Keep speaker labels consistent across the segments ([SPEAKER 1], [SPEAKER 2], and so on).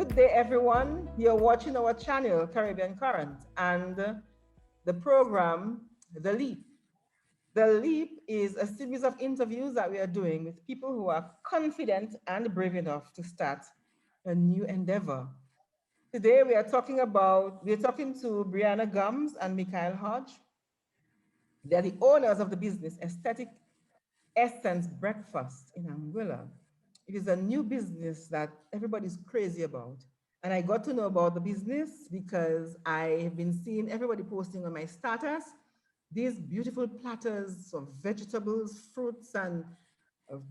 [SPEAKER 1] Good day, everyone. You're watching our channel, Caribbean Current, and the program, The Leap. The Leap is a series of interviews that we are doing with people who are confident and brave enough to start a new endeavor. Today, we're talking to Brianna Gums and Mikhail Hodge. They're the owners of the business Aesthetic Essence Breakfast in Anguilla. It is a new business that everybody's crazy about. And I got to know about the business because I have been seeing everybody posting on my status these beautiful platters of vegetables, fruits, and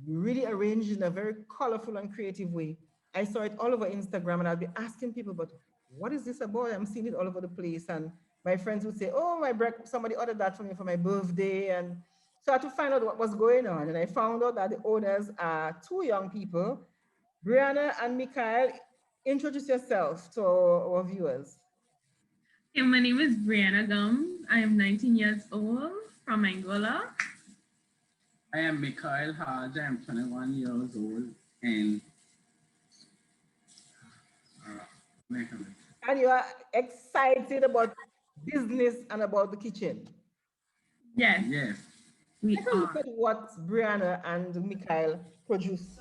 [SPEAKER 1] really arranged in a very colorful and creative way. I saw it all over Instagram and I'll be asking people, but what is this about? I'm seeing it all over the place. And my friends would say, oh, somebody ordered that for me for my birthday. And so I had to find out what was going on. And I found out that the owners are two young people, Brianna and Mikhail. Introduce yourself to our viewers.
[SPEAKER 2] Hey, my name is Brianna Gums. I am 19 years old from Angola.
[SPEAKER 3] I am Mikhail Hodge. I am 21 years old and
[SPEAKER 1] and you are excited about business and about the kitchen.
[SPEAKER 2] Yes.
[SPEAKER 3] Yes.
[SPEAKER 2] We
[SPEAKER 1] Let's look at what Brianna and Mikhail produce.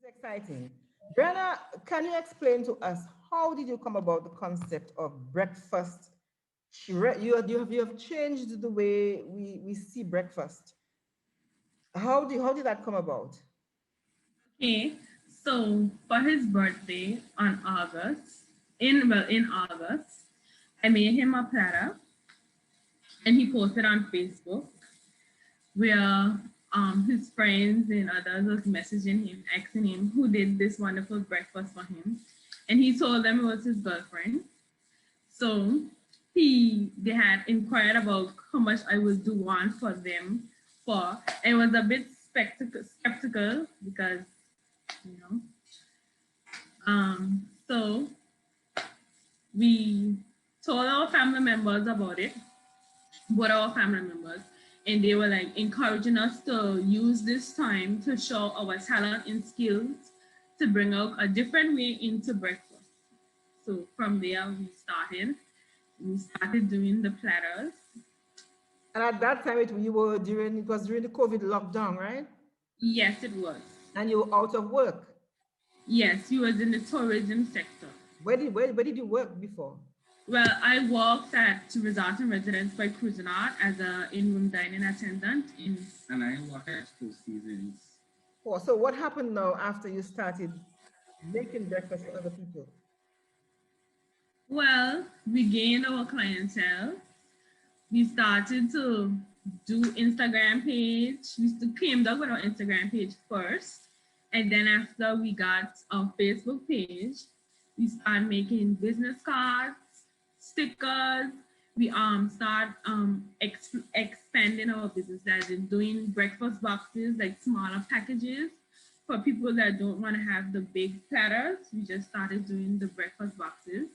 [SPEAKER 1] Exciting. Brianna, can you explain to us how did you come about the concept of breakfast? You have changed the way we see breakfast. How did that come about?
[SPEAKER 2] Okay, so for his birthday on in August, I made him a platter and he posted on Facebook where his friends and others was messaging him, asking him who did this wonderful breakfast for him. And he told them it was his girlfriend. So they had inquired about how much I would do one for them for. And it was a bit skeptical because, you know. So we told our family members about it, both our family members, and they were like encouraging us to use this time to show our talent and skills to bring out a different way into breakfast. So from there we started doing the platters.
[SPEAKER 1] And at that time it was during the COVID lockdown, right?
[SPEAKER 2] Yes, it was.
[SPEAKER 1] And you were out of work?
[SPEAKER 2] Yes, you was in the tourism sector.
[SPEAKER 1] Where did you work before?
[SPEAKER 2] Well, I worked at Resort and Residence by Cuisinart as a in-room dining attendant.
[SPEAKER 3] And I worked at Four Seasons.
[SPEAKER 1] Oh, so what happened now after you started making breakfast for other people?
[SPEAKER 2] Well, we gained our clientele. We started to do Instagram page. We came up with our Instagram page first. And then after we got our Facebook page, we started making business cards, stickers. We start expanding our business as in doing breakfast boxes, like smaller packages for people that don't want to have the big platters. We just started doing the breakfast boxes.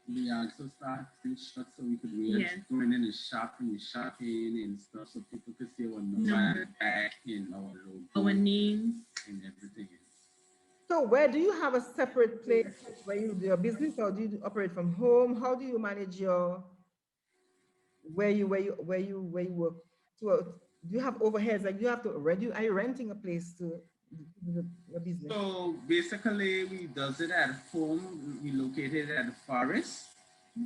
[SPEAKER 3] We also started shots so we could really go in the shop and shopping and stuff so people could see our number back and our logo,
[SPEAKER 2] our names
[SPEAKER 3] and everything.
[SPEAKER 1] So where do you have a separate place where you do your business, or do you operate from home? How do you manage your where you work? So do you have overheads? Like you have to are you renting a place to do your business?
[SPEAKER 3] So basically we does it at home. We located at the forest.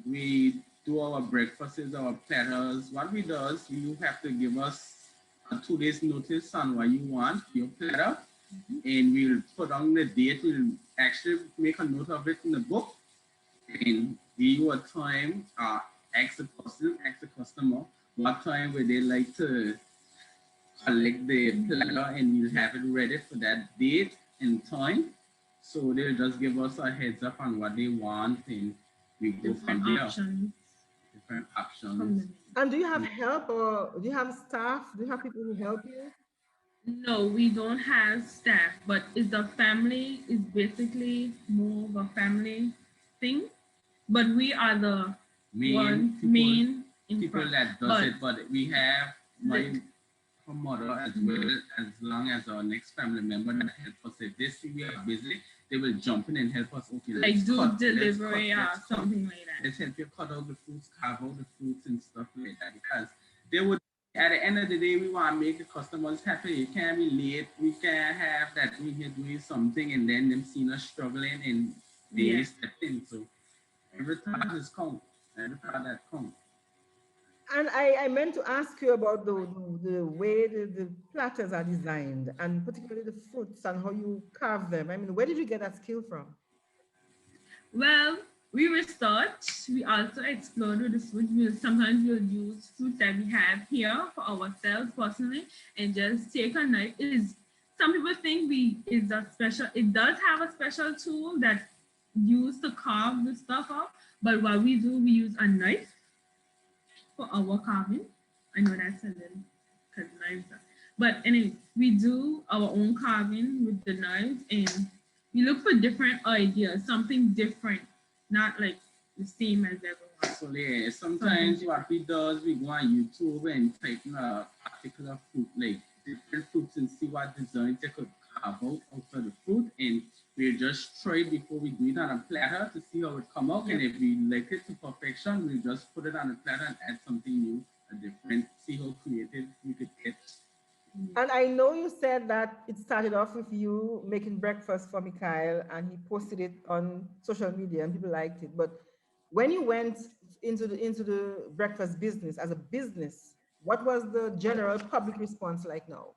[SPEAKER 3] We do our breakfasts, our platters. What we does, you have to give us a 2 days notice on what you want, your platter. And we'll put on the date. We'll actually make a note of it in the book and give you a time, ask the customer what time would they like to collect the platter, and we'll have it ready for that date and time. So they'll just give us a heads up on what they want and we go from there. Different options.
[SPEAKER 1] And do you have help, or do you have staff? Do you have people who help you?
[SPEAKER 2] No, we don't have staff, but it's a family. It's basically more of a family thing. But we are the
[SPEAKER 3] Main people,
[SPEAKER 2] main in
[SPEAKER 3] people
[SPEAKER 2] front.
[SPEAKER 3] that does
[SPEAKER 2] But
[SPEAKER 3] it, but we have my
[SPEAKER 2] the-
[SPEAKER 3] her mother as well, as long as our next family member that help us. If they see we are busy, they will jump in and help us. Okay,
[SPEAKER 2] like
[SPEAKER 3] let's
[SPEAKER 2] do
[SPEAKER 3] cut,
[SPEAKER 2] delivery or
[SPEAKER 3] let's cut.
[SPEAKER 2] something like that.
[SPEAKER 3] Let's help you cut out the fruits, carve out the fruits and stuff like that. Because they would, at the end of the day, we want to make the customers happy. You can't be late. We can't have that we here doing something and then them seeing us struggling and they
[SPEAKER 2] Yeah.
[SPEAKER 3] step in. So every time is count. Every time that count.
[SPEAKER 1] And I meant to ask you about the way the platters are designed, and particularly the fruits and how you carve them. I mean, where did you get that skill from?
[SPEAKER 2] Well, we research. We also explore with the food. Sometimes we'll use food that we have here for ourselves personally, and just take a knife. Is some people think we is a special. It does have a special tool that used to carve the stuff up, but what we do, we use a knife for our carving. I know that's a little because knives are. But anyway, we do our own carving with the knives and we look for different ideas, something different, not like the same as everyone.
[SPEAKER 3] So yeah, sometimes what we does, we go on YouTube and type in a particular fruit, like different fruits, and see what designs they could carve out of the fruit, and we just try before we do it on a platter to see how it come out. And if we like it to perfection, we just put it on a platter and add something new, a different, see how creative we could get.
[SPEAKER 1] And I know you said that it started off with you making breakfast for Mikhail and he posted it on social media and people liked it. But when you went into the breakfast business as a business, what was the general public response like now?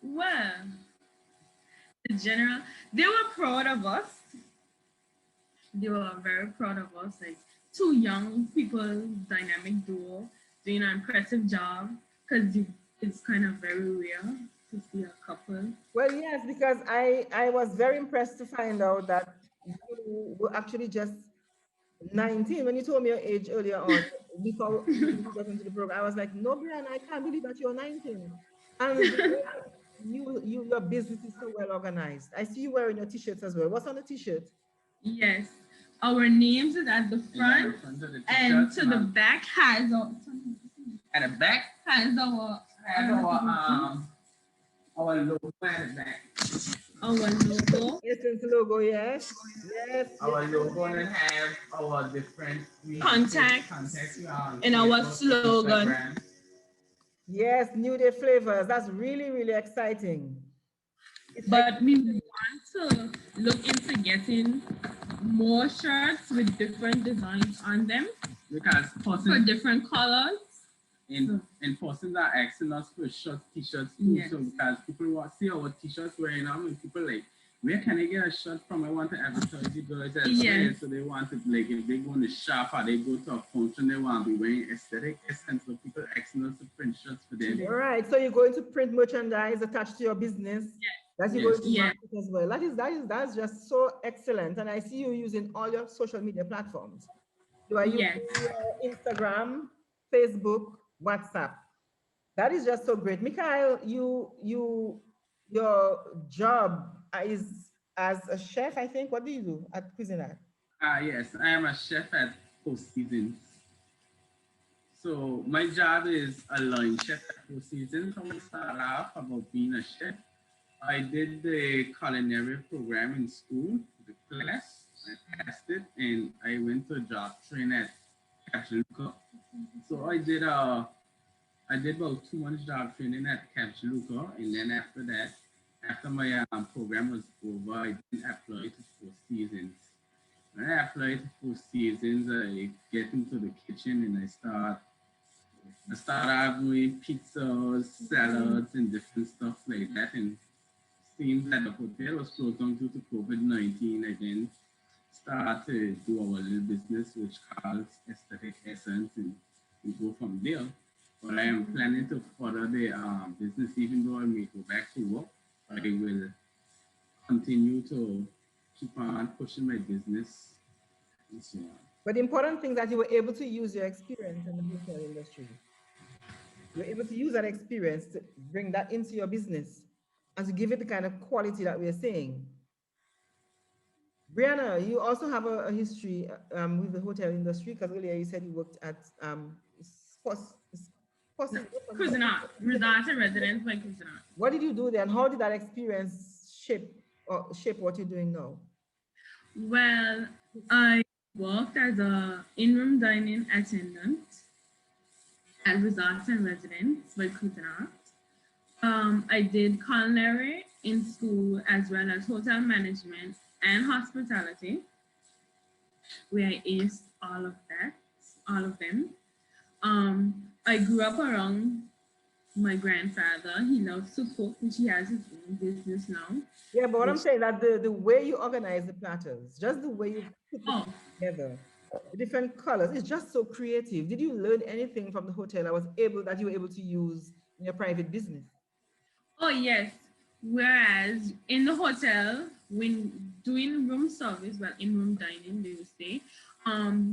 [SPEAKER 2] Well, the general, they were proud of us. They were very proud of us, like two young people, dynamic duo, doing an impressive job because it's kind of very rare to see a couple.
[SPEAKER 1] Well, yes, because I was very impressed to find out that you were actually just 19 when you told me your age earlier on before we got into the program. I was like, no, Brian, I can't believe that you're 19. And your business is so well organized. I see you wearing your t-shirts as well. What's on the t-shirt?
[SPEAKER 2] Yes, our names is at the front, and to the back has
[SPEAKER 3] at the back
[SPEAKER 2] has
[SPEAKER 3] our logo at the back.
[SPEAKER 2] Our logo.
[SPEAKER 1] Essence logo, yes. Yes.
[SPEAKER 3] Our logo and have our different
[SPEAKER 2] contacts and our slogan.
[SPEAKER 1] Yes, New Day flavors. That's really, really exciting.
[SPEAKER 2] But we want to look into getting more shirts with different designs on them.
[SPEAKER 3] Because
[SPEAKER 2] for different colors.
[SPEAKER 3] And persons are asking us for shirts, t-shirts too. Yes. So because people want to see our t-shirts wearing them and people like, where can I get a shirt from? I want to advertise you guys as well. So they want to, like, if they go in the shop or they go to a function, they want to be wearing aesthetic essence. So people asking us to print shirts for them.
[SPEAKER 1] All right. So you're going to print merchandise attached to your business.
[SPEAKER 2] Yes.
[SPEAKER 1] That's you're going to market as well. That's just so excellent. And I see you using all your social media platforms. You are using Instagram, Facebook, WhatsApp. That is just so great. Mikhail, your job is as a chef, I think. What do you do at Cuisinart?
[SPEAKER 3] Yes, I am a chef at Four Seasons. So my job is a line chef at Four Seasons. I started off about being a chef. I did the culinary program in school, the class. I passed it, and I went to a job training at Capjaluca. So I did about 2 months job training at Capjaluca, and then after that, after my program was over, I did apply to Four Seasons. When I applied to Four Seasons, I get into the kitchen and I start out doing pizzas, salads, and different stuff like that. And seems that the hotel was closed down due to COVID-19. I then start to do our little business, which calls Aesthetic Essence, and we go from there. But I am planning to further the business, even though I may go back to work. I will continue to keep on pushing my business and so on.
[SPEAKER 1] But the important thing is that you were able to use your experience in the hotel industry. You're able to use that experience to bring that into your business and to give it the kind of quality that we're saying. Brianna, you also have a history with the hotel industry because earlier you said you worked at Spos-
[SPEAKER 2] No,
[SPEAKER 1] Spos-
[SPEAKER 2] Cuisinart, resort and residence by Cuisinart.
[SPEAKER 1] What did you do there, and how did that experience shape what you're doing now?
[SPEAKER 2] Well, I worked as a in-room dining attendant at resorts and residence by Cuisinart. I did culinary in school as well as hotel management and hospitality, where I aced all of that, all of them. I grew up around my grandfather. He loves to cook, which he has his own business now.
[SPEAKER 1] Yeah, but what I'm saying that the way you organize the platters, just the way you put them together, the different colors, it's just so creative. Did you learn anything from the hotel that you were able to use in your private business?
[SPEAKER 2] Oh yes. Whereas in the hotel, when doing room service, well, in room dining, they will say,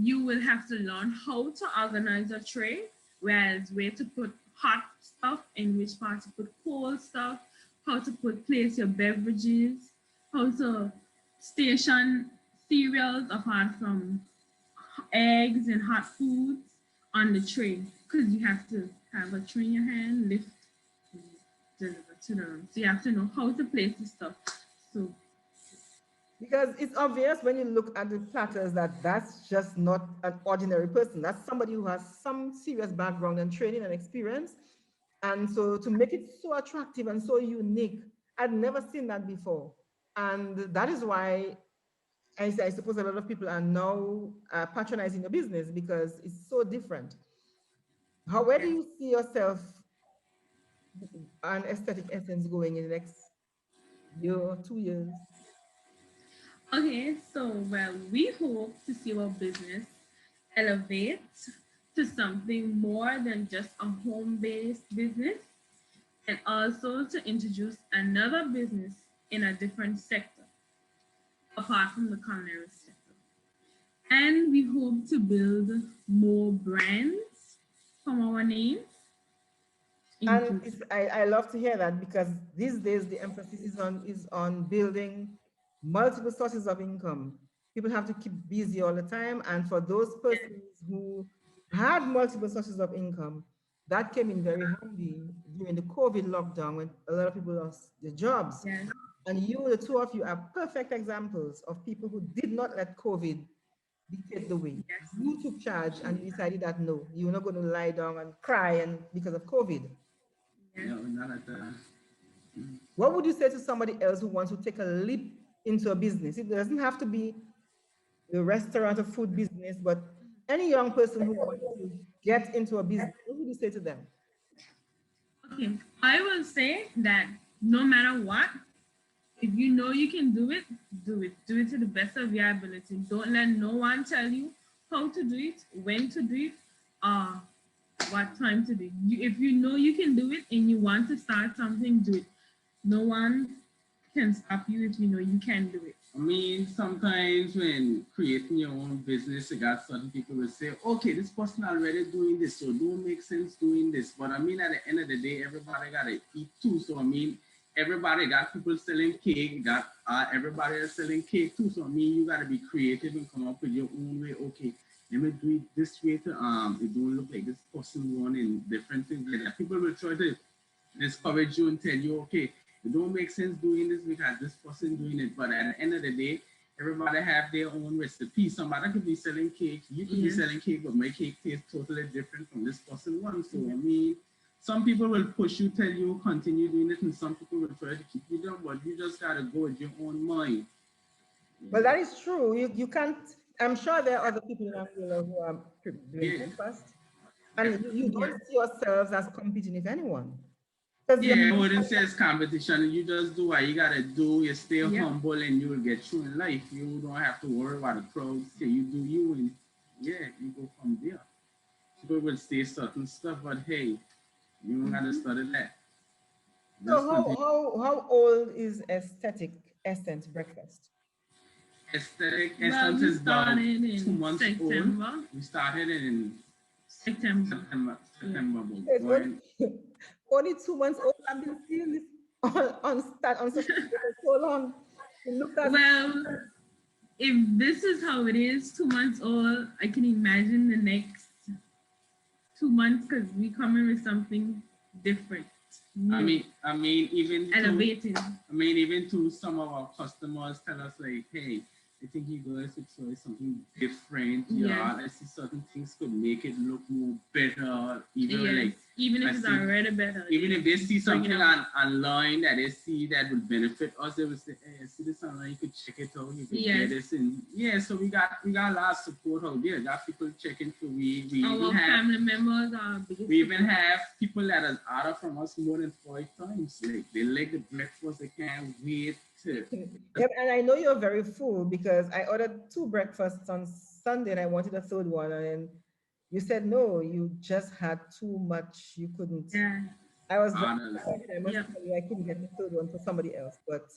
[SPEAKER 2] you will have to learn how to organize a tray, whereas where to put hot stuff and which part to put cold stuff, how to place your beverages, how to station cereals apart from eggs and hot foods on the tray, because you have to have a tray in your hand, lift, deliver to the room. So you have to know how to place the stuff. So
[SPEAKER 1] because it's obvious when you look at the platters that that's just not an ordinary person. That's somebody who has some serious background and training and experience. And so to make it so attractive and so unique, I'd never seen that before. And that is why I suppose a lot of people are now patronizing your business because it's so different. Where do you see yourself and Aesthetic Essence going in the next year, 2 years?
[SPEAKER 2] okay, so well, we hope to see our business elevate to something more than just a home-based business, and also to introduce another business in a different sector apart from the culinary sector. And we hope to build more brands from our name.
[SPEAKER 1] And I love to hear that because these days the emphasis is on building multiple sources of income. People have to keep busy all the time, and for those persons who had multiple sources of income, that came in very handy during the COVID lockdown when a lot of people lost their jobs.
[SPEAKER 2] Yes.
[SPEAKER 1] And you, the two of you, are perfect examples of people who did not let COVID dictate the way.
[SPEAKER 2] Yes.
[SPEAKER 1] You took charge and you decided that no, you're not going to lie down and cry and because of COVID.
[SPEAKER 2] Yes.
[SPEAKER 3] No, not at that.
[SPEAKER 1] What would you say to somebody else who wants to take a leap into a business? It doesn't have to be the restaurant or food business, but any young person who wants to get into a business, what would you say to them?
[SPEAKER 2] Okay, I will say that no matter what, if you know you can do it, do it. Do it to the best of your ability. Don't let no one tell you how to do it, when to do it, what time to do it. If you know you can do it and you want to start something, do it. No one can stop you if you know you can do it.
[SPEAKER 3] I mean, sometimes when creating your own business, you got certain people will say, okay, this person already doing this, so it don't make sense doing this. But I mean, at the end of the day, everybody got to eat too. So I mean, everybody got people selling cake, got everybody else selling cake too. So I mean, you got to be creative and come up with your own way. Okay, let me do it this way to it don't look like this person one and different things like that. People will try to discourage you and tell you, okay, it don't make sense doing this because this person doing it. But at the end of the day, everybody have their own recipe. Somebody could be selling cake, you could be selling cake, but my cake tastes totally different from this person one. So I mean, some people will push you, tell you continue doing it, and some people will try to keep you down, but you just gotta go with your own mind.
[SPEAKER 1] Well, that is true. You can't. I'm sure there are other people in Angola who are doing breakfast, and you don't see yourselves as competing with anyone.
[SPEAKER 3] Yeah, I wouldn't say it's competition. You just do what you gotta do. You stay humble, and you will get through in life. You don't have to worry about the crowd. Say you do you, and yeah, you go from there. People will say certain stuff, but hey, you don't gotta study that.
[SPEAKER 1] So how old is Aesthetic Essence Breakfast?
[SPEAKER 3] Aesthetic Essence is about 2 months old. We started in
[SPEAKER 2] September.
[SPEAKER 3] September.
[SPEAKER 1] It's only 2 months old. I've been seeing this on social media for so long. Look at
[SPEAKER 2] Well, if this is how it is, 2 months old, I can imagine the next 2 months because we come in with something different. New,
[SPEAKER 3] I mean, even
[SPEAKER 2] elevating.
[SPEAKER 3] even to some of our customers tell us like, hey, I think you guys should try something different. Yeah, I see certain things could make it look more better. Even
[SPEAKER 2] even if it's already better.
[SPEAKER 3] Even if they see something online that they see that would benefit us, they would say, hey, I see this online, you could check it out, you could get this in. Yeah, so we got a lot of support out there. Got people checking for
[SPEAKER 2] our family members are
[SPEAKER 3] we even have people that have ordered from us more than 5 times. Like they like the breakfast, they can't wait to.
[SPEAKER 1] Yep, and I know you're very full because I ordered 2 breakfasts on Sunday and I wanted a third one, and then you said no, you just had too much. You couldn't.
[SPEAKER 2] Yeah.
[SPEAKER 1] I was I must tell you, I couldn't get the third one for somebody else. But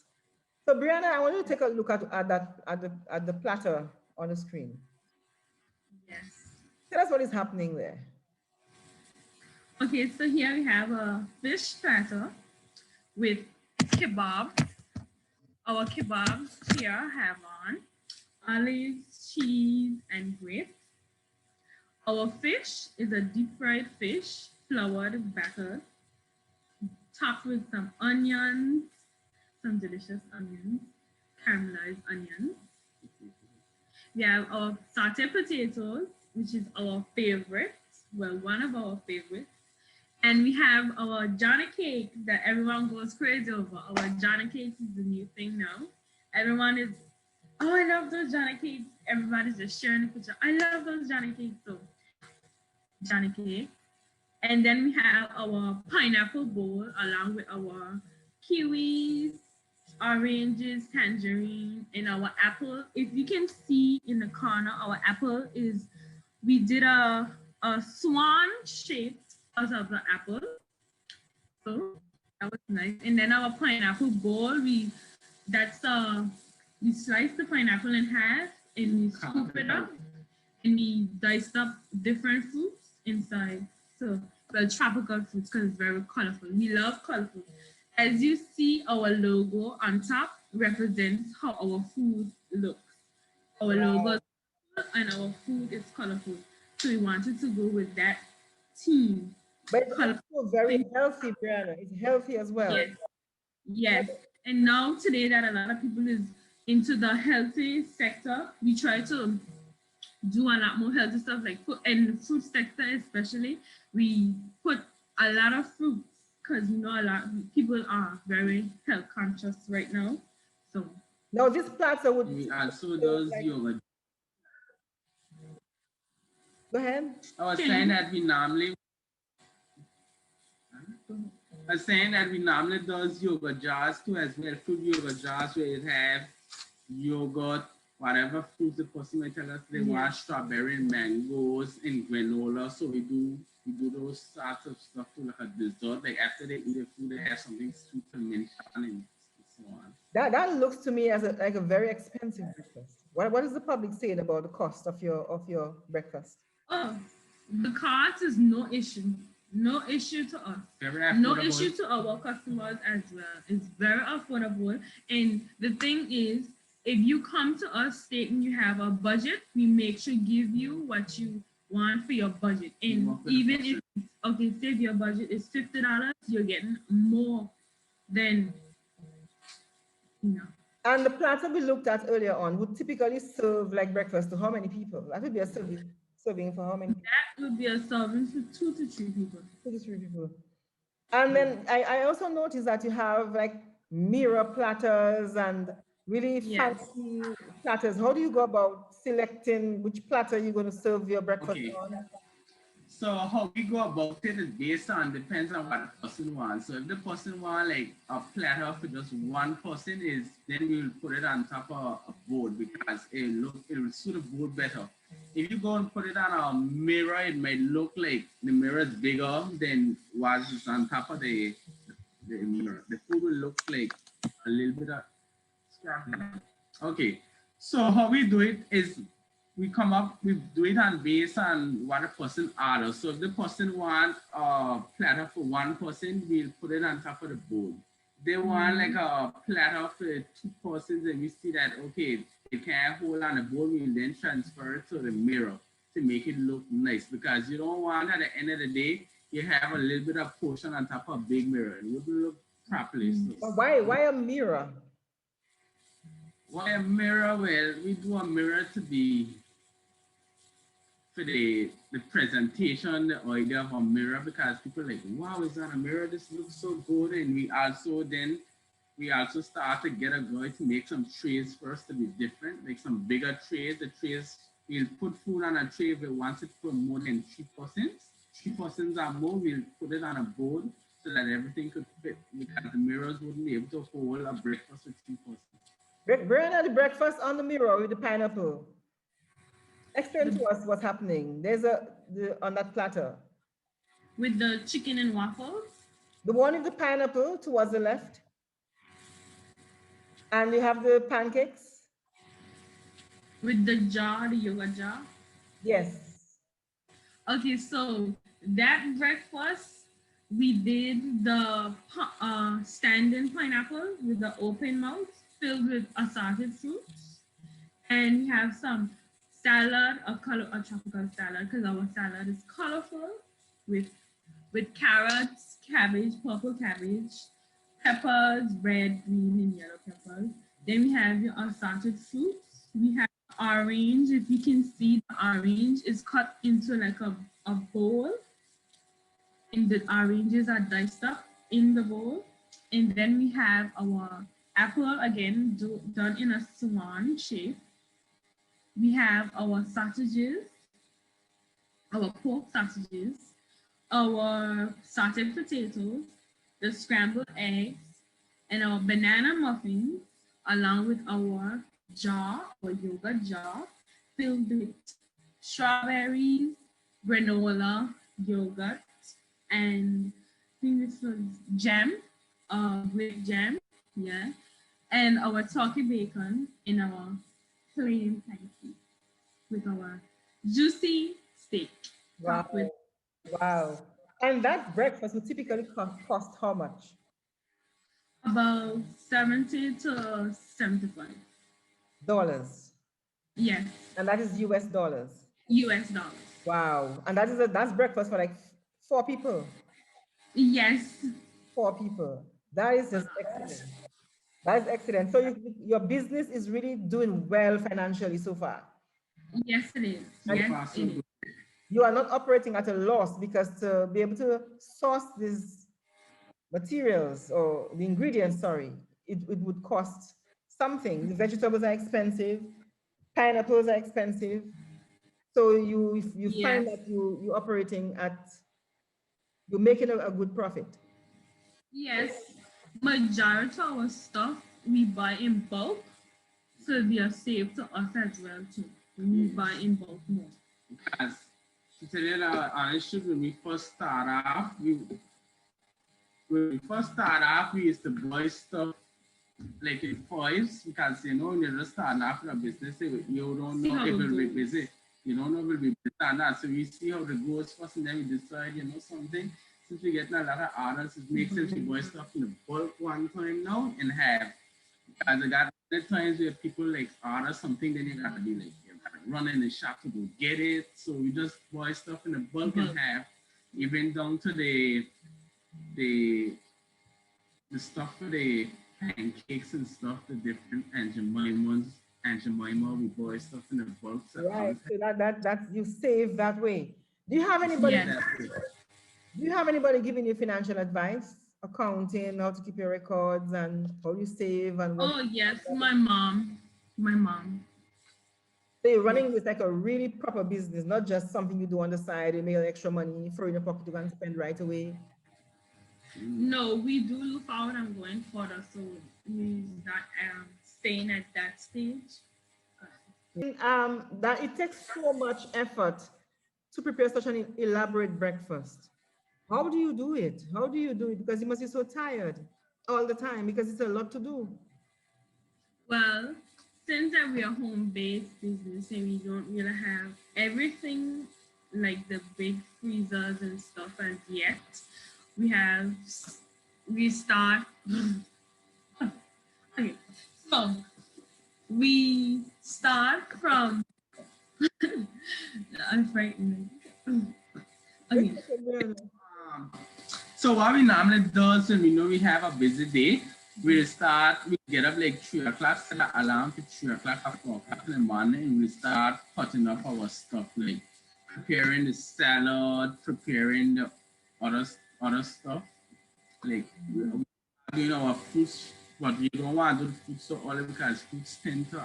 [SPEAKER 1] so Brianna, I want you to take a look at the platter on the screen.
[SPEAKER 2] Yes.
[SPEAKER 1] Tell us what is happening there.
[SPEAKER 2] Okay, so here we have a fish platter with kebab. Our kebabs here have on olives, cheese, and grapes. Our fish is a deep fried fish, floured batter, topped with some onions, some delicious onions, caramelized onions. We have our sauteed potatoes, which is our favorite, well, one of our favorites. And we have our Johnny cake that everyone goes crazy over. Our Johnny cake is the new thing now. Everyone is, oh, I love those Johnny cakes. Everybody's just sharing the picture. I love those Johnny cakes too. Johnny cake. And then we have our pineapple bowl along with our kiwis, oranges, tangerine, and our apple. If you can see in the corner, our apple is, we did a swan shape out of the apple. So that was nice. And then our pineapple bowl, we slice the pineapple in half and we scoop it up and we diced up different fruits inside. So, well, tropical fruits because it's very colorful. We love colorful. As you see, our logo on top represents how our food looks. Our logo and our food is colorful. So we wanted to go with that theme.
[SPEAKER 1] But it's also very healthy, Brianna. It's healthy as well.
[SPEAKER 2] Yes. Yes. And now today that a lot of people is into the healthy sector, we try to do a lot more healthy stuff, like in the fruit sector especially, we put a lot of fruits because you know a lot of people are very health conscious right now. So
[SPEAKER 1] now this platter would
[SPEAKER 3] also does yoga.
[SPEAKER 1] Go ahead.
[SPEAKER 3] I was saying that we normally does yoga jars too as well. Fruit yoga jars where it have yogurt, whatever fruits the person might tell us they want, strawberry and mangoes and granola. So we do those sorts of stuff to like a dessert. Like after they eat the food, they have something sweet to mention and so on.
[SPEAKER 1] That looks to me as like a very expensive breakfast. What is the public saying about the cost of your breakfast?
[SPEAKER 2] Oh, the cost is no issue. No issue to us. No issue to our customers as well. It's very affordable. And the thing is, if you come to us stating you have a budget, we make sure give you what you want for your budget. And even if, okay, say if your budget is $50, you're getting more than, you know.
[SPEAKER 1] And the platter we looked at earlier on would typically serve like breakfast to how many people? That would be a serving for how many people?
[SPEAKER 2] That would be a serving for 2 to 3 people.
[SPEAKER 1] 2 to 3 people. And then I also noticed that you have like mirror platters and really fancy platters. How do you go about selecting which platter you're going to serve your breakfast on?
[SPEAKER 3] So how we go about it is based on, depends on what the person wants. So if the person wants like a platter for just one person, then we'll put it on top of a board because it will suit the board better. If you go and put it on a mirror, it might look like the mirror is bigger than what is on top of the mirror. The food will look like a little bit of scrappy. Okay, so how we do it is we come up, we do it on based on what a person orders. So if the person want a platter for one person, we'll put it on top of the board. They want like a platter for two persons, and we see that okay, they can't hold on the board, we'll then transfer it to the mirror to make it look nice, because you don't want at the end of the day you have a little bit of portion on top of a big mirror. It wouldn't look properly. So
[SPEAKER 1] But why a mirror?
[SPEAKER 3] why a mirror? Well, we do a mirror to be for the presentation, the idea of a mirror, because people are like, wow, is that a mirror? This looks so good. And we also start to get a guy to make some trays first to be different, like some bigger trays. The trays, we'll put food on a tray if we want it for more than 3 persons. 3 persons or more, we'll put it on a board so that everything could fit, because the mirrors wouldn't be able to hold a breakfast with 3 persons.
[SPEAKER 1] Bring out the breakfast on the mirror with the pineapple. Explain to us what's happening. There's on that platter.
[SPEAKER 2] With the chicken and waffles?
[SPEAKER 1] The one with the pineapple towards the left. And you have the pancakes?
[SPEAKER 2] With the jar, the yoga jar?
[SPEAKER 1] Yes.
[SPEAKER 2] Okay, so that breakfast, we did the standing pineapple with the open mouth filled with assorted fruits. And we have some salad, a tropical salad, because our salad is colorful with carrots, cabbage, purple cabbage, peppers, red, green, and yellow peppers. Then we have your assorted fruits. We have orange. If you can see, the orange is cut into like a bowl, and the oranges are diced up in the bowl. And then we have our apple, again, done in a swan shape. We have our sausages, our pork sausages, our sauteed potatoes, the scrambled eggs, and our banana muffins, along with our jar, our yogurt jar, filled with strawberries, granola, yogurt, and I think this was jam, grape jam, yeah, and our turkey bacon in our plain pancake with our juicy steak.
[SPEAKER 1] Wow.
[SPEAKER 2] With
[SPEAKER 1] Wow. And that breakfast would typically cost how much?
[SPEAKER 2] about 70 to 75.
[SPEAKER 1] Dollars.
[SPEAKER 2] Yes,
[SPEAKER 1] And that is US dollars.
[SPEAKER 2] US dollars.
[SPEAKER 1] Wow. And that's breakfast for like 4 people.
[SPEAKER 2] Yes.
[SPEAKER 1] 4 people. That is just excellent. That is excellent. So your business is really doing well financially so far.
[SPEAKER 2] Yes, it is. Yes, it is.
[SPEAKER 1] You are not operating at a loss, because to be able to source these materials or the ingredients, sorry, it would cost something. The vegetables are expensive, pineapples are expensive. So you find that you're operating you're making a good profit.
[SPEAKER 2] Yes, majority of our stuff we buy in bulk, so they are safe to us as well too. We buy in bulk more.
[SPEAKER 3] Because to tell you the honest truth, when we first start off, we used to buy stuff like in fives, because you know when you're just starting off in a business, you don't know if it will be busy. You don't know if it will be busy or not. So we see how it goes first, and then we decide, you know, something. Since we're getting a lot of orders, it makes sense to buy stuff in the bulk one time now and have. Because I got other times where people like order something, then you gotta be like, you gotta run in the shop to go get it. So we just buy stuff in the bulk and have, even down to the stuff for the pancakes and stuff, the different Aunt Jemima, we buy stuff in the bulk. So
[SPEAKER 1] right. So that you save that way. Do you have anybody?
[SPEAKER 2] Yes.
[SPEAKER 1] Do you have anybody giving you financial advice, accounting, how to keep your records, and how you save and what?
[SPEAKER 2] Oh yes, my mom.
[SPEAKER 1] So you're running with like a really proper business, not just something you do on the side, you make extra money, throw in your pocket, you can spend right away.
[SPEAKER 2] No, we do look out and going further, so we're not staying at that stage.
[SPEAKER 1] That it takes so much effort to prepare such an elaborate breakfast. How do you do it? How do you do it? Because you must be so tired all the time, because it's a lot to do.
[SPEAKER 2] Well, since that we are home-based business and we don't really have everything like the big freezers and stuff as yet, we start. Okay, so we start from. I'm frightened. Okay.
[SPEAKER 3] Um, so what we normally do is when we know we have a busy day, we get up like 3 o'clock, set an alarm for 3 o'clock or 4 o'clock in the morning, and we start cutting up our stuff, like preparing the salad, preparing the other stuff, like we doing our fruits, but we don't want to do the fruits so early because fruits tend to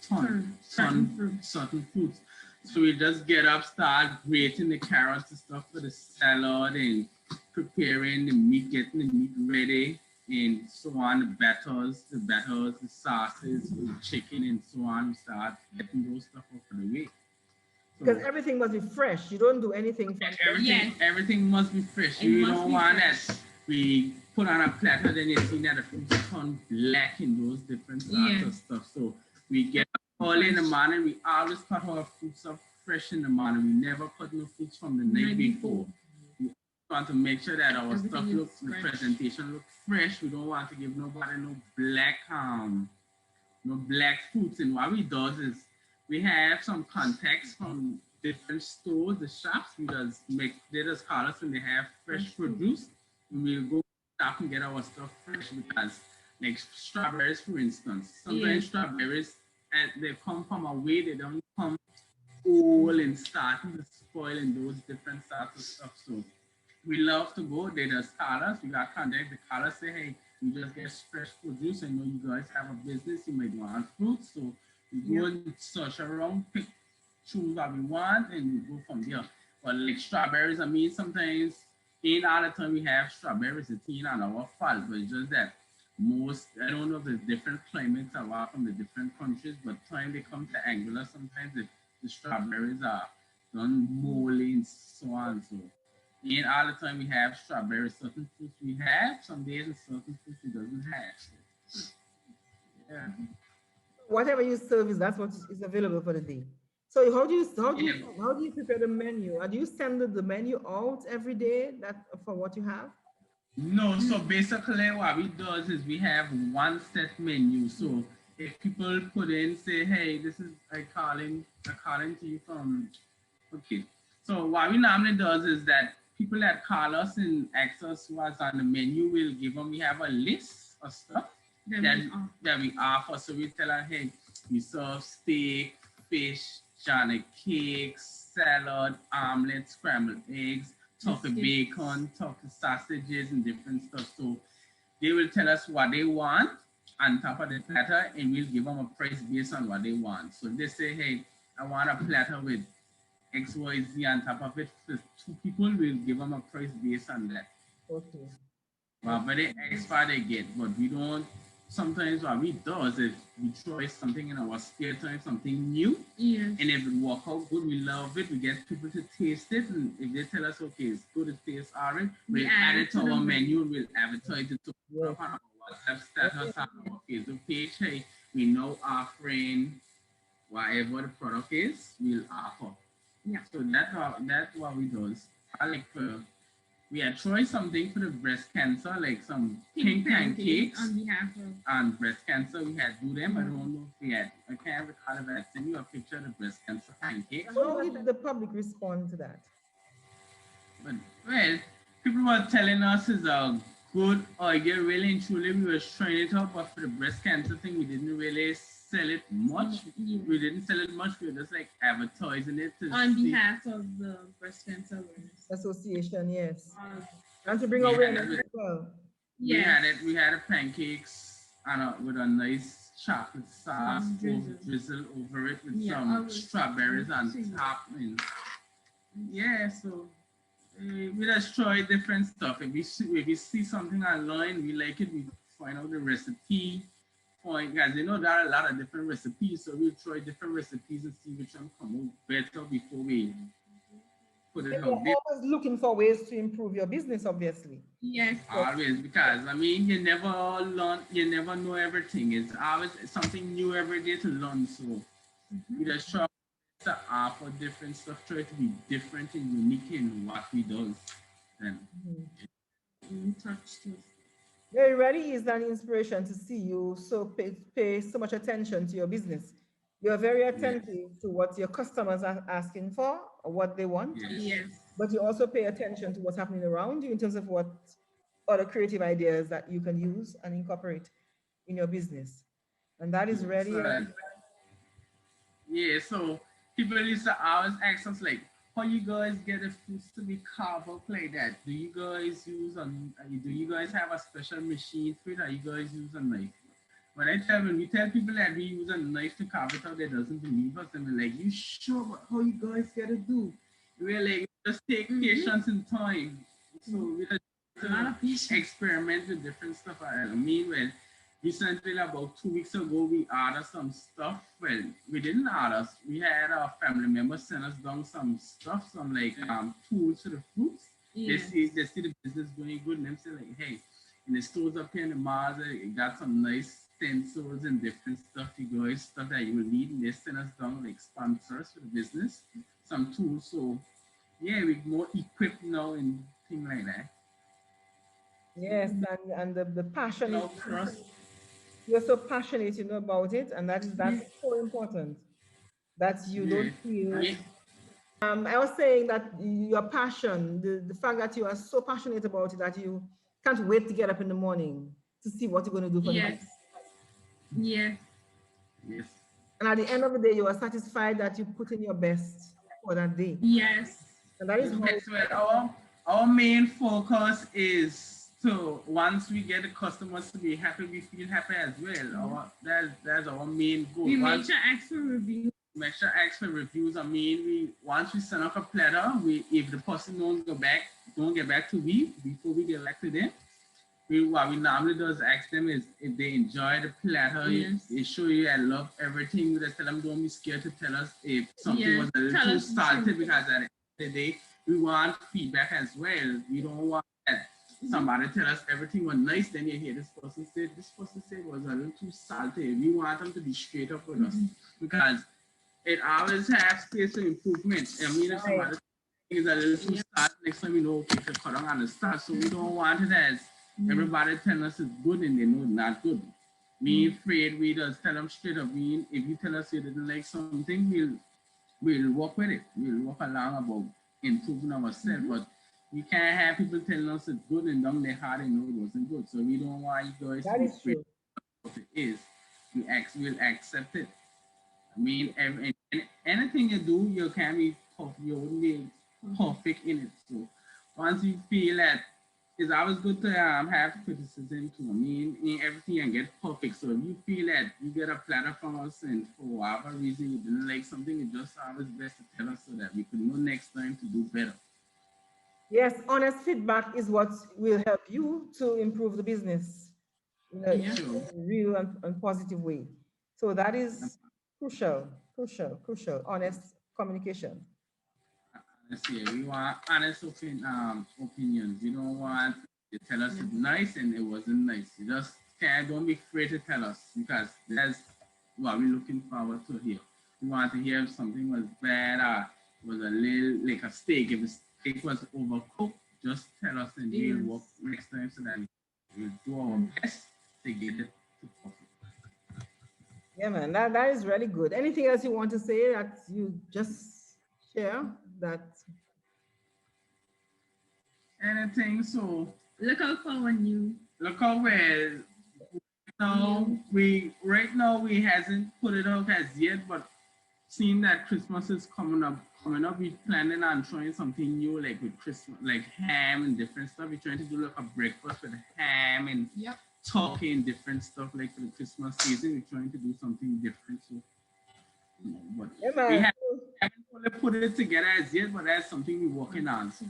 [SPEAKER 3] turn certain fruits. So we just get up, start grating the carrots and stuff for the salad and preparing the meat, getting the meat ready and so on, the sauces, the chicken and so on. We start getting those stuff out of the way.
[SPEAKER 1] Because everything must be fresh. You don't do anything from
[SPEAKER 3] everything must be fresh. You don't want that we put on a platter, then you see that the fruits turn black in those different sorts of stuff. So we get up early in the morning. We always cut our fruits up fresh in the morning. We never cut no fruits from the night before. We want to make sure that our stuff looks, the presentation looks fresh. We don't want to give nobody no black fruits. And what we do is we have some contacts from different stores, the shops. They just call us when they have fresh produce. And we'll go stop and get our stuff fresh because, like strawberries, for instance, sometimes strawberries, they come from away, they don't come old and starting to spoil in those different sorts of stuff. So we love to go. They just call us. We got contact. They call us, say, hey, we just get fresh produce. I know you guys have a business. You might want fruits. So we go and search around, choose what we want, and we go from there. But like strawberries, I mean, sometimes in all the time we have strawberries, it's in on our fall, but it's just that I don't know if there's different climates are from the different countries, but time they come to Angola, sometimes the strawberries are done moldy and so on. So in all the time we have strawberries, certain fruits we have, some days and certain fruits we doesn't have. So, yeah.
[SPEAKER 1] Whatever you serve that's what is available for the day. So how do you prepare the menu? Do you send the menu out every day for what you have?
[SPEAKER 3] No, so basically what we do is we have one set menu. So if people put in, say, hey, this is I calling to you from, okay. So what we normally does is that people that call us and ask us what's on the menu, we have a list of stuff that we offer. So we tell them, hey, we serve steak, fish, Johnny cakes, salad, omelette, scrambled eggs, turkey bacon, turkey sausages, and different stuff. So they will tell us what they want on top of the platter, and we'll give them a price based on what they want. So they say, hey, I want a platter with XYZ on top of it. For 2 people, we'll give them a price based on that.
[SPEAKER 1] Okay.
[SPEAKER 3] Whatever they extra they get, but we don't. Sometimes what we do is if we try something in our spare time, something new, and if it work out good, we love it. We get people to taste it, and if they tell us, okay, it's good, it tastes alright, we'll add it to our menu, we'll advertise it to on our WhatsApp status, on our Facebook page. Hey, we know offering whatever the product is, we'll offer. Yeah. So that's what we do. I like we had tried something for the breast cancer, like some pink pancakes
[SPEAKER 2] on behalf of
[SPEAKER 3] breast cancer. We had do them. I don't know if we had. I can't recall if I had sent you a picture of the breast cancer pancakes.
[SPEAKER 1] How did the public respond to that?
[SPEAKER 3] But well, people were telling us it's a good idea. Really and truly, we were trying it out, but for the breast cancer thing, we didn't really sell it much. We didn't sell it much. We were just like advertising it
[SPEAKER 2] on behalf of the Breast Cancer Awareness
[SPEAKER 1] Association. Yes, and to bring awareness as well.
[SPEAKER 3] We had a pancakes with a nice chocolate sauce drizzle over it with some strawberries on top, and so we just try different stuff. If we see something online, we like it, we find out the recipe. Guys, there are a lot of different recipes, so we'll try different recipes and see which one come out better before we put it
[SPEAKER 1] And
[SPEAKER 3] out
[SPEAKER 1] you're
[SPEAKER 3] there.
[SPEAKER 1] always looking for ways to improve your business, obviously.
[SPEAKER 2] Yes.
[SPEAKER 3] Always, because I mean, you never learn, you never know everything. It's always something new every day to learn. So we just try to offer different stuff, try to be different and unique in what we do. And
[SPEAKER 2] Touch too.
[SPEAKER 1] Yeah, it really is an inspiration to see you so pay so much attention to your business. You're very
[SPEAKER 3] yes,
[SPEAKER 1] attentive to what your customers are asking for or what they want,
[SPEAKER 3] yes,
[SPEAKER 2] Yes.
[SPEAKER 1] but you also pay attention to what's happening around you in terms of what other creative ideas that you can use and incorporate in your business. And that is
[SPEAKER 3] yes.
[SPEAKER 1] really,
[SPEAKER 3] Yeah, so people used to always ask us like, how you guys get the foods to be carved up like that? Do you guys use do you guys have a special machine for it? Or you guys use a knife? When we tell people that we use a knife to carve it out, they doesn't believe us. And we're like, you sure? But how you guys gotta do? We're like, just take patience and time. So we just
[SPEAKER 2] A lot of patience.
[SPEAKER 3] experiment with different stuff. I mean, well, recently, about 2 weeks ago, we ordered some stuff. Well, we didn't order. We had our family members send us down some stuff, some like tools for the fruits.
[SPEAKER 2] Yes.
[SPEAKER 3] They see the business going good, and them say like, hey, in the stores up here in the malls, it got some nice stencils and different stuff, you guys, stuff that you will need. And they send us down like sponsors for the business, some tools. So yeah, we're more equipped now and things like that.
[SPEAKER 1] yes, and the passion is,
[SPEAKER 3] Now for us,
[SPEAKER 1] you're so passionate, about it, and that's so important that you
[SPEAKER 3] yeah,
[SPEAKER 1] don't feel.
[SPEAKER 3] yeah,
[SPEAKER 1] I was saying that your passion, the fact that you are so passionate about it that you can't wait to get up in the morning to see what you're going to do for the
[SPEAKER 2] Yes.
[SPEAKER 1] next.
[SPEAKER 2] Yes.
[SPEAKER 3] yes.
[SPEAKER 1] And at the end of the day, you are satisfied that you put in your best for that day.
[SPEAKER 2] Yes.
[SPEAKER 1] And that is how,
[SPEAKER 3] Yes, well, our main focus is to once we get the customers to be happy, we feel happy as well. That's our main goal.
[SPEAKER 2] We make
[SPEAKER 3] Once
[SPEAKER 2] sure ask for review.
[SPEAKER 3] make sure ask for reviews. I mean, we once we send up a platter, we if the person don't get back to we before we get back to them. What we normally do is ask them is if they enjoy the platter,
[SPEAKER 2] Yes.
[SPEAKER 3] they show you I love everything. We just tell them don't be scared to tell us if something
[SPEAKER 2] Yes.
[SPEAKER 3] was a little
[SPEAKER 2] Tell
[SPEAKER 3] too
[SPEAKER 2] us the
[SPEAKER 3] salty
[SPEAKER 2] truth.
[SPEAKER 3] because at the end of the day we want feedback as well. We don't want that somebody tell us everything was nice, then you hear this person said was a little too salty. We want them to be straight up with us because it always has space for improvement. I mean, if somebody is a little too salty, next time we know okay to cut down on the start. So we don't want it as everybody telling us it's good and they know it's not good. We afraid we just tell them straight up. If you tell us you didn't like something, we'll work with it. We'll work along about improving ourselves. But we can't have people telling us it's good and down their heart and know it wasn't good. So we don't want you guys
[SPEAKER 1] that
[SPEAKER 3] to be
[SPEAKER 1] is
[SPEAKER 3] afraid
[SPEAKER 1] true.
[SPEAKER 3] of what it is. We'll accept it. I mean, anything you do, you can be perfect. You wouldn't be perfect in it. So once you feel that it's always good to have criticism too. I mean, in everything you get perfect. So if you feel that you get a platter from us and for whatever reason you didn't like something, it's just always best to tell us so that we can know next time to do better.
[SPEAKER 1] Yes, honest feedback is what will help you to improve the business in
[SPEAKER 2] Yeah.
[SPEAKER 3] Sure.
[SPEAKER 1] a real and positive way. So that is crucial, crucial, crucial, honest communication.
[SPEAKER 3] Let's see. We want honest opinions. You don't want to tell us it's nice and it wasn't nice. You just don't be afraid to tell us because that's what we're looking forward to hear. We want to hear if something was bad or was a little like a steak. If the steak was overcooked, just tell us and we'll work next time so that we'll do our best to get it to perfect.
[SPEAKER 1] Yeah, man, that is really good. Anything else you want to say that you just share that?
[SPEAKER 3] Anything so
[SPEAKER 2] Look out for our new.
[SPEAKER 3] look over right now we hasn't put it out as yet, but seeing that Christmas is coming up, we're planning on trying something new, like with Christmas, like ham and different stuff. We're trying to do like a breakfast with ham and turkey and different stuff, like for the Christmas season. We're trying to do something different. So, but
[SPEAKER 1] Yeah,
[SPEAKER 3] we
[SPEAKER 1] man.
[SPEAKER 3] haven't fully put it together as yet, but that's something we're working on. So,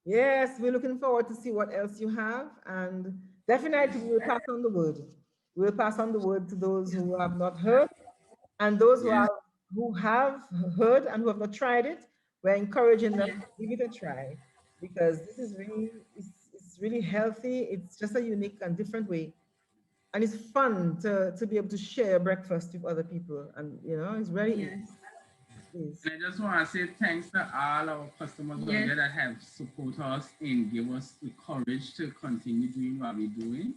[SPEAKER 1] Yes, we're looking forward to see what else you have, and definitely we'll pass on the word. We'll pass on the word to those who have not heard, and those
[SPEAKER 3] yes,
[SPEAKER 1] who have heard and who have not tried it. We're encouraging them to give it a try because this is really, it's really healthy. It's just a unique and different way. And it's fun to be able to share breakfast with other people. And, you know, it's really
[SPEAKER 2] Yes.
[SPEAKER 1] is.
[SPEAKER 3] And I just want to say thanks to all our customers out
[SPEAKER 2] Yes.
[SPEAKER 3] there that have support us and give us the courage to continue doing what we're doing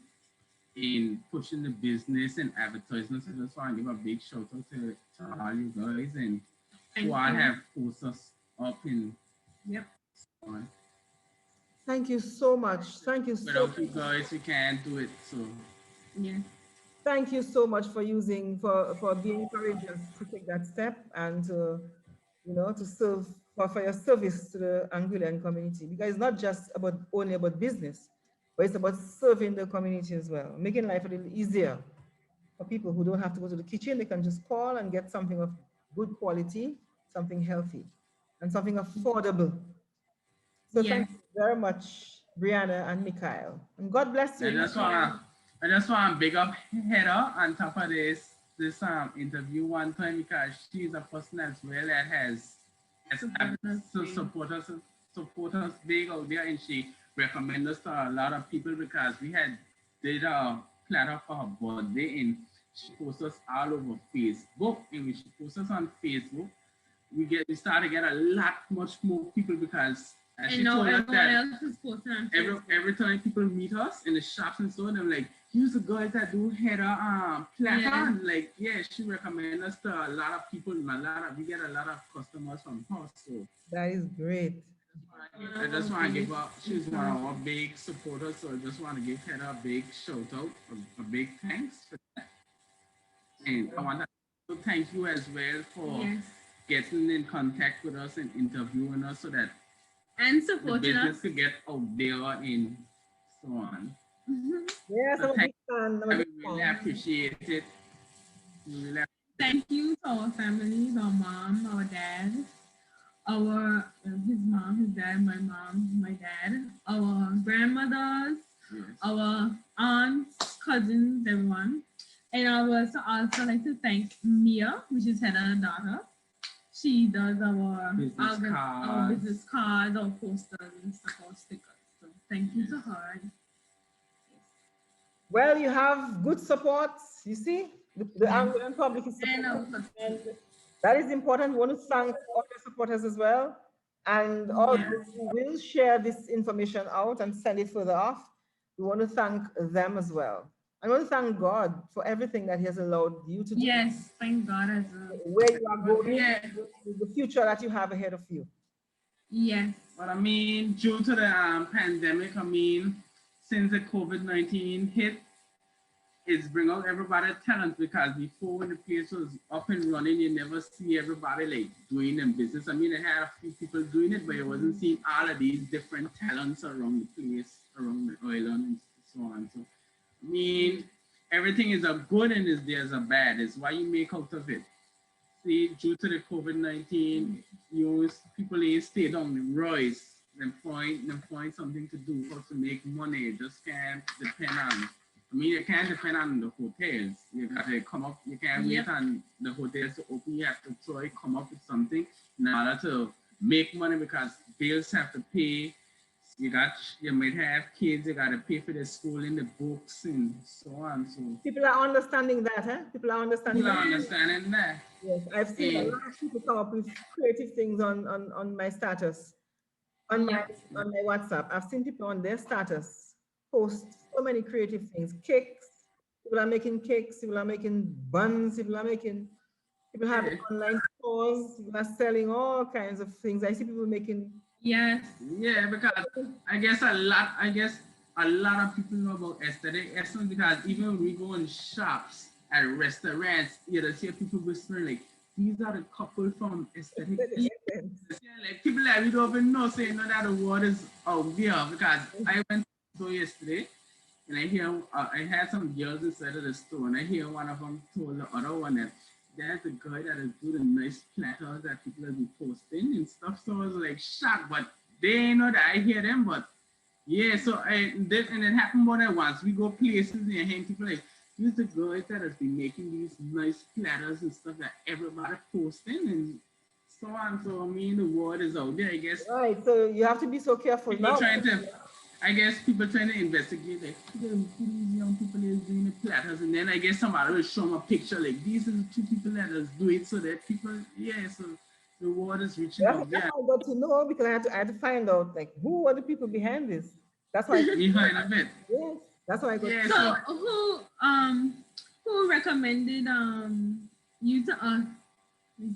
[SPEAKER 3] in pushing the business and advertising. So I just want to give a big shout out to all you guys and
[SPEAKER 2] Thank
[SPEAKER 3] who all
[SPEAKER 2] you.
[SPEAKER 3] have posted us up in
[SPEAKER 2] Yep.
[SPEAKER 3] on.
[SPEAKER 1] Thank you so much. Thank you so
[SPEAKER 3] Without you guys, we can't do it. So
[SPEAKER 2] Yes.
[SPEAKER 1] Thank you so much for for being courageous to take that step and to, you know, to serve for your service to the Anguillan community, because it's not just about only about business, but it's about serving the community as well, making life a little easier for people who don't have to go to the kitchen. They can just call and get something of good quality, something healthy, and something affordable. So
[SPEAKER 2] Yes.
[SPEAKER 1] thank you very much, Brianna and Mikhail, and God bless
[SPEAKER 3] I
[SPEAKER 1] you.
[SPEAKER 3] just wanna I just want to big up Heather on top of this interview one time because she's a person as well that has support us big out there, and she recommend us to a lot of people because we had did a platter for her birthday, and she posts us all over Facebook, and when she posts us on Facebook, we start to get a lot much more people because
[SPEAKER 2] And
[SPEAKER 3] she
[SPEAKER 2] now
[SPEAKER 3] told us
[SPEAKER 2] everyone
[SPEAKER 3] that
[SPEAKER 2] else is posting on Facebook.
[SPEAKER 3] every time people meet us in the shops and so on, they're like, use the guys that do header platter.
[SPEAKER 2] Yeah.
[SPEAKER 3] Like, yeah, she recommend us to a lot of people and we get a lot of customers from her. So
[SPEAKER 1] That is great.
[SPEAKER 3] I just want to give her, she's one of our big supporters. So I just want to give Heather a big shout out, a big thanks for that. And I want to thank you as well for
[SPEAKER 2] Yes.
[SPEAKER 3] getting in contact with us and interviewing us so that
[SPEAKER 2] And
[SPEAKER 3] the
[SPEAKER 2] supporting
[SPEAKER 3] business
[SPEAKER 2] us.
[SPEAKER 3] could get out there and so on.
[SPEAKER 2] Mhm.
[SPEAKER 1] Yes, I'm a
[SPEAKER 3] Thank
[SPEAKER 1] big fan. I'm a
[SPEAKER 3] I
[SPEAKER 1] big
[SPEAKER 3] really
[SPEAKER 1] fan.
[SPEAKER 3] appreciate it. Really
[SPEAKER 2] Thank you to our families, our mom, our dad, our his mom, his dad, my mom, my dad, our grandmothers,
[SPEAKER 3] yes.
[SPEAKER 2] our aunts, cousins, everyone. And I would also like to thank Mia, which is Heather's daughter. She does our business cards, our posters and stuff, our stickers. So thank you to her.
[SPEAKER 1] Well, you have good support. You see, the Angolan public is
[SPEAKER 2] And
[SPEAKER 1] supporting, and that is important. We want to thank all the supporters as well, and all
[SPEAKER 2] Yes.
[SPEAKER 1] those who will share this information out and send it further off. We want to thank them as well. I want to thank God for everything that He has allowed you to do,
[SPEAKER 2] Yes, thank God as well.
[SPEAKER 1] where you are going,
[SPEAKER 2] Yeah.
[SPEAKER 1] the future that you have ahead of you.
[SPEAKER 2] Yes.
[SPEAKER 3] But I mean, due to the pandemic, I mean, since the COVID-19 hit, it's bring out everybody's talent because before when the place was up and running, you never see everybody like doing them business. I mean, they had a few people doing it, but you wasn't seeing all of these different talents around the place, around the island and so on. So, I mean, everything is a good and there's a bad. It's why you make out of it. See, due to the COVID-19, people ain't stayed on the rise. Them find something to do for to make money. You just can't depend on. I mean, you can't depend on the hotels. You got to come up. You can't wait on the hotels to open. You have to try come up with something in order to make money because bills have to pay. You might have kids. You got to pay for the school and the books and so on. So
[SPEAKER 1] People are understanding that, huh? People are understanding
[SPEAKER 3] people
[SPEAKER 1] that.
[SPEAKER 3] are understanding that.
[SPEAKER 1] Yes, I've seen a lot of people come up with creative things on my status, on my WhatsApp. I've seen people on their status post so many creative things. Cakes, people are making cakes, people are making buns, people have online stores, people are selling all kinds of things. I see people making.
[SPEAKER 2] Yes.
[SPEAKER 3] Yeah, because I guess a lot of people know about aesthetic excellence because even when we go in shops at restaurants, you see people whispering like, these are the couple from aesthetic. Yeah, like people that we don't even know saying no that the word is out there because I went to the store yesterday and I had some girls inside of the store and I hear one of them told the other one that there's a guy that is doing nice platters that people have been posting and stuff. So I was like shocked, but they know that I hear them, but yeah, so and it happened more than once. We go places and you hear people like, use the guys that has been making these nice platters and stuff that everybody posting and so on. So I mean, the word is out there. I guess
[SPEAKER 1] Right. So you have to be so careful
[SPEAKER 3] people
[SPEAKER 1] now.
[SPEAKER 3] trying to, I guess people trying to investigate like who these young people is doing the platters, and then I guess somebody will show them a picture like these are the two people that does do it, so that people, yeah, so the word is reaching
[SPEAKER 1] That's
[SPEAKER 3] out
[SPEAKER 1] how
[SPEAKER 3] there
[SPEAKER 1] I got to know because I had to find out like who were the people behind this. That's why.
[SPEAKER 3] behind of it.
[SPEAKER 1] Yes. That's why I got.
[SPEAKER 3] Yeah,
[SPEAKER 2] So
[SPEAKER 3] so
[SPEAKER 2] who recommended you to us?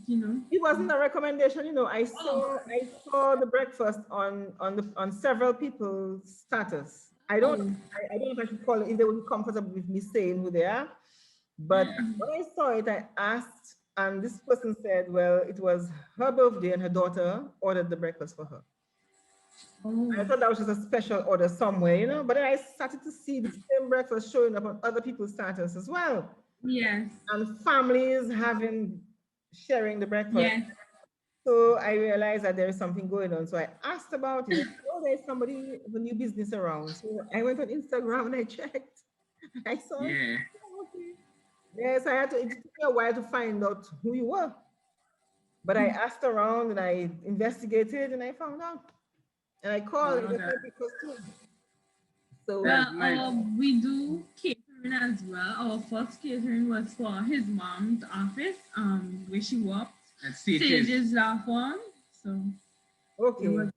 [SPEAKER 2] You know.
[SPEAKER 1] It wasn't a recommendation, you know.
[SPEAKER 2] Oh.
[SPEAKER 1] I saw the breakfast on several people's status. I don't
[SPEAKER 2] Oh.
[SPEAKER 1] I don't know if I should call it if they would be comfortable with me saying who they are. But
[SPEAKER 3] yeah,
[SPEAKER 1] when I saw it, I asked, and this person said, well, it was her birthday and her daughter ordered the breakfast for her.
[SPEAKER 2] Oh.
[SPEAKER 1] I thought that was just a special order somewhere, you know. But then I started to see the same breakfast showing up on other people's status as well.
[SPEAKER 2] Yes.
[SPEAKER 1] And families sharing the breakfast.
[SPEAKER 2] Yes.
[SPEAKER 1] So I realized that there is something going on. So I asked about it. Oh, there's somebody with a new business around. So I went on Instagram and I checked. I saw it.
[SPEAKER 3] yeah.
[SPEAKER 1] Oh, okay. Yes, I had to. It took me a while to find out who you were. But I asked around and I investigated and I found out. And I called
[SPEAKER 3] No,
[SPEAKER 1] and I because too. So
[SPEAKER 3] that's
[SPEAKER 2] Well,
[SPEAKER 3] nice.
[SPEAKER 2] we do catering as well. Our first catering was for his mom's office, where she worked,
[SPEAKER 3] That's it.
[SPEAKER 2] Sages Law Firm. So it
[SPEAKER 1] okay,
[SPEAKER 2] was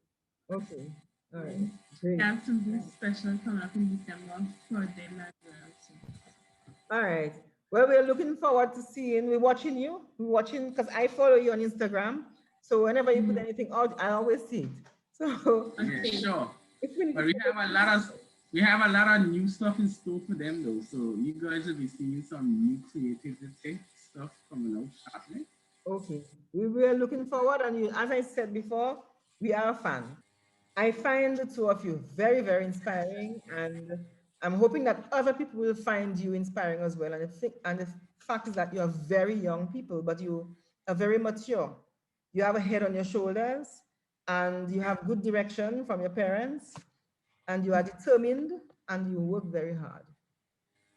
[SPEAKER 1] okay, all right, great.
[SPEAKER 2] have something special coming up in December for them as well. So.
[SPEAKER 1] All right. Well, we're looking forward to seeing. We're watching you. We're watching because I follow you on Instagram. So whenever you put anything out, I always see it. So
[SPEAKER 3] Yeah,
[SPEAKER 2] Okay.
[SPEAKER 3] sure.
[SPEAKER 1] if we need
[SPEAKER 3] But
[SPEAKER 1] to
[SPEAKER 3] we have a lot of new stuff in store for them though. So you guys will be seeing some new creativity stuff coming out shortly.
[SPEAKER 1] okay, we were looking forward, and you, as I said before, we are a fan. I find the two of you very, very inspiring, and I'm hoping that other people will find you inspiring as well. And the fact is that you are very young people, but you are very mature. You have a head on your shoulders, and you have good direction from your parents, and you are determined, and you work very hard.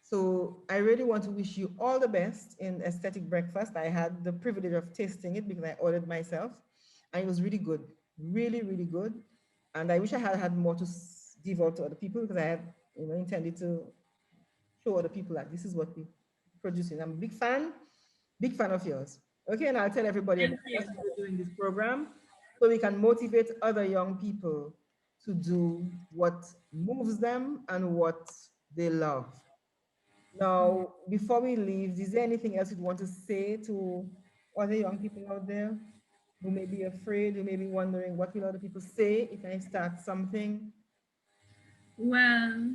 [SPEAKER 1] So I really want to wish you all the best in Aesthetic Breakfast. I had the privilege of tasting it because I ordered myself, and it was really good, really, really good. And I wish I had had more to give out to other people because I had, intended to show other people that this is what we producing. I'm a big fan of yours. Okay, and I'll tell everybody
[SPEAKER 2] Thank
[SPEAKER 1] about
[SPEAKER 2] you.
[SPEAKER 1] us doing this program so we can motivate other young people to do what moves them and what they love. Now, before we leave, is there anything else you'd want to say to other young people out there who may be afraid, who may be wondering what will other people say if I start something?
[SPEAKER 2] Well,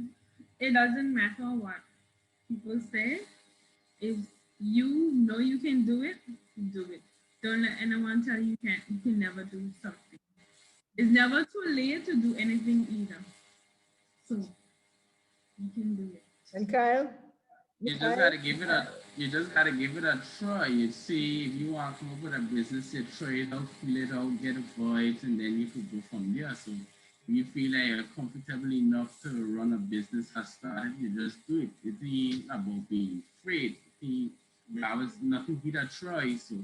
[SPEAKER 2] it doesn't matter what people say. If you know you can do it, do it. Don't let anyone tell you can never do something. It's never too late to do anything either. So you can do it.
[SPEAKER 1] And Kyle?
[SPEAKER 3] You just
[SPEAKER 1] Kyle?
[SPEAKER 3] gotta give it a you just gotta give it a try. You see if you want to come up with a business, you try it out, feel it out, get a voice, and then you could go from there. So if you feel like you're comfortable enough to run a business or start it, you just do it. It ain't about being afraid. I was nothing but a try. So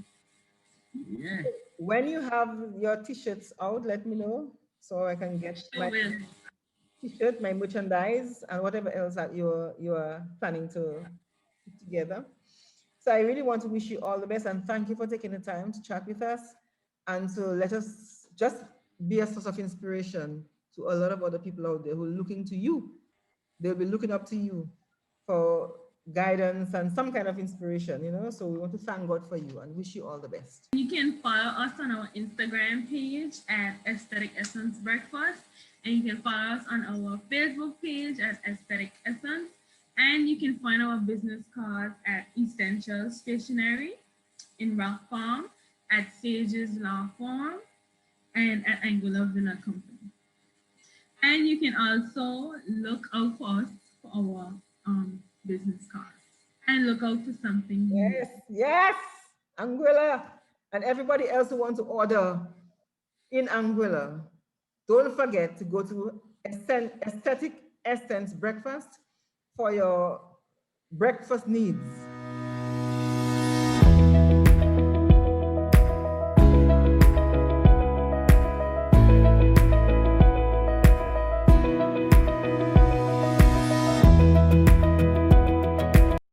[SPEAKER 3] yeah.
[SPEAKER 1] When you have your t-shirts out, let me know so I can get
[SPEAKER 2] Sure
[SPEAKER 1] my
[SPEAKER 2] will.
[SPEAKER 1] t-shirt, my merchandise, and whatever else that you're planning to put together. So I really want to wish you all the best and thank you for taking the time to chat with us and to let us just be a source of inspiration to a lot of other people out there who are looking to you. They'll be looking up to you for guidance and some kind of inspiration. So we want to thank God for you and wish you all the best.
[SPEAKER 2] You can follow us on our Instagram page at Aesthetic Essence Breakfast, and you can follow us on our Facebook page at Aesthetic Essence, and you can find our business cards at Essential Stationery in Rock Farm, at Sages Law Firm, and at Angular Villa Company. And you can also look out for us for our business cards and look out for something new.
[SPEAKER 1] Yes, Anguilla, and everybody else who wants to order in Anguilla, don't forget to go to Aesthetic Essence Breakfast for your breakfast needs.